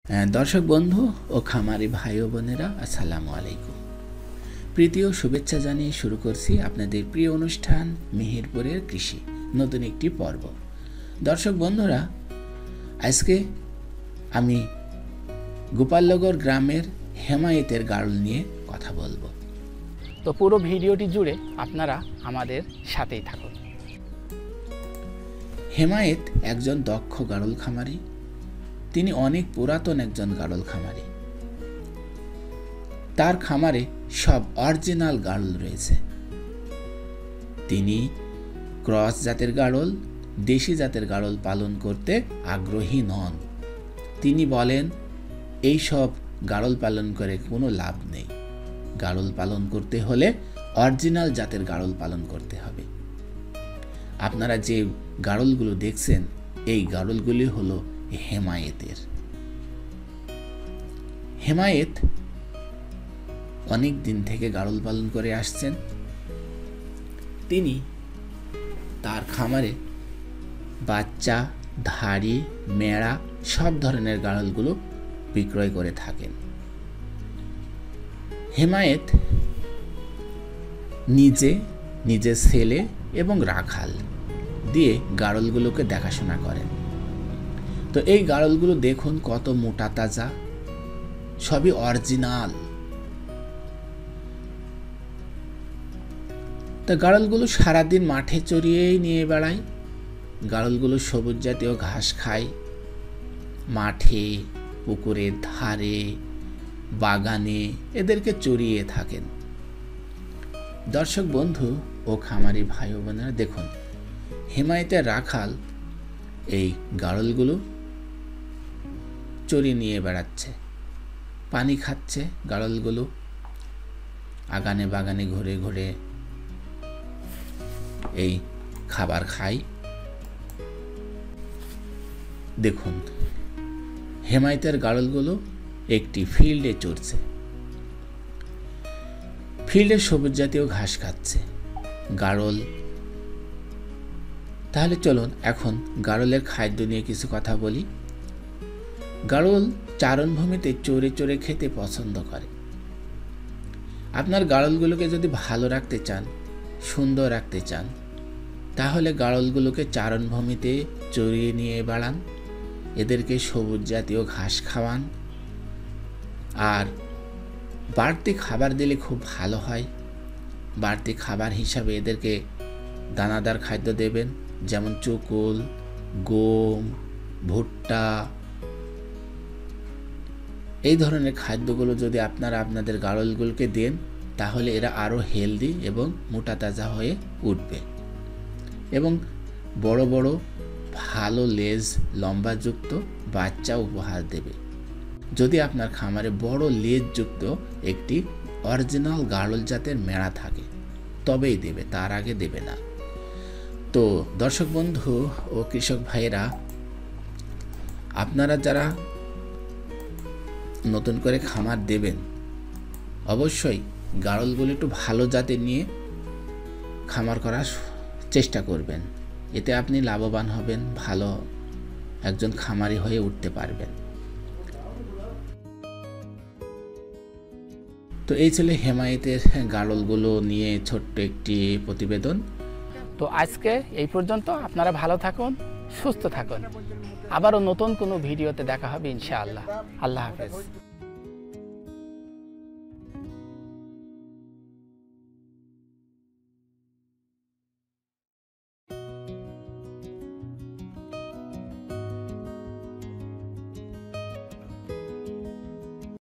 दर्शक बंधु और खामारी भाई और बोनेरा अस्सलामु आलैकुम। प्रीति और शुभेच्छा जानिए शुरू करছি আপনাদের প্রিয় অনুষ্ঠান মেহেরপুরের কৃষি নতুন একটি পর্ব। দর্শক বন্ধুরা, আজকে আমি গোপালনগর গ্রামের হেমায়েতের গাড়ল নিয়ে কথা বলবো। তো পুরো ভিডিওটি জুড়ে আপনারা আমাদের সাথেই থাকুন। হেমায়েত একজন দক্ষ গাড়ল খামারি। তিনি অনেক পুরাতন একজন গাড়ল খামারি। তার খামারে সব অরিজিনাল গাড়ল রয়েছে। তিনি ক্রস জাতের গাড়ল, দেশি জাতের গাড়ল পালন করতে আগ্রহী নন। তিনি বলেন এই সব গাড়ল পালন করে কোনো লাভ নেই। গাড়ল পালন করতে হলে অরিজিনাল জাতের গাড়ল পালন করতে হবে। আপনারা যে গাড়লগুলো দেখছেন এই গাড়লগুলি হলো হেমায়েতের। হেমায়েত অনেক দিন থেকে গাড়ল পালন করে আসছেন। তিনি তার খামারে বাচ্চা, ধাড়ি, মেড়া সব ধরনের গাড়লগুলো বিক্রয় করে থাকেন। হেমায়েত নিজের ছেলে এবং রাখাল দিয়ে গাড়লগুলোকে দেখাশোনা করেন। তো এই গাড়লগুলো দেখুন কত মোটা তাজা, সবই অরিজিনাল। তা গাড়লগুলো সারাদিন মাঠে চড়িয়েই নিয়ে বেড়ায়। গাড়লগুলো সবুজ জাতীয় ঘাস খায়। মাঠে, পুকুরের ধারে, বাগানে এদেরকে চড়িয়ে থাকেন। দর্শক বন্ধু ও খামারি ভাই বোনেরা দেখুন, হেমায়েতের রাখাল এই গাড়লগুলো চড়িয়ে নিয়ে বেড়াচ্ছে, পানি খাচ্ছে। গাড়লগুলো আগানে বাগানে ঘুরে ঘুরে এই খাবার খায়। দেখুন হেমায়েতের গাড়লগুলো একটি ফিল্ডে চড়ছে, ফিল্ডে সবুজ জাতীয় ঘাস খাচ্ছে গাড়ল। তাহলে চলুন এখন গাড়লের খাদ্য নিয়ে কিছু কথা বলি। গাড়ল চারণভূমিতে চড়ে চড়ে খেতে পছন্দ করে। আপনার গাড়লগুলোকে যদি ভালো রাখতে চান, সুন্দর রাখতে চান, তাহলে গাড়লগুলোকে চারণভূমিতে চড়িয়ে নিয়ে বেড়ান, এদেরকে সবুজ জাতীয় ঘাস খাওয়ান। আর বাড়তি খাবার দিলে খুব ভালো হয়। বাড়তি খাবার হিসাবে এদেরকে দানাদার খাদ্য দেবেন, যেমন চুকুল, গম, ভুট্টা। এই ধরনের খাদ্যগুলো যদি আপনারা আপনাদের গাড়লগুলোকে দেন, তাহলে এরা আরও হেলদি এবং মোটা তাজা হয়ে উঠবে এবং বড় বড় ভালো লেজ লম্বাযুক্ত বাচ্চা উপহার দেবে। যদি আপনার খামারে বড় লেজযুক্ত একটি অরিজিনাল গাড়ল জাতের মেড়া থাকে তবেই দেবে, তার আগে দেবে না। তো দর্শক বন্ধু ও কৃষক ভাইয়েরা, আপনারা যারা নতুন করে খামার দেবেন, অবশ্যই গাড়লগুলো একটু ভালো জাতের নিয়ে খামার করার চেষ্টা করবেন। এতে আপনি লাভবান হবেন, ভালো একজন খামারি হয়ে উঠতে পারবেন। তো এই ছিল হেমায়েতের গাড়লগুলো নিয়ে ছোট্ট একটি প্রতিবেদন। তো আজকে এই পর্যন্ত। আপনারা ভালো থাকুন, সুস্থ থাকুন। আবারও নতুন কোনো ভিডিওতে দেখা হবে ইনশাআল্লাহ। আল্লাহ হাফেজ।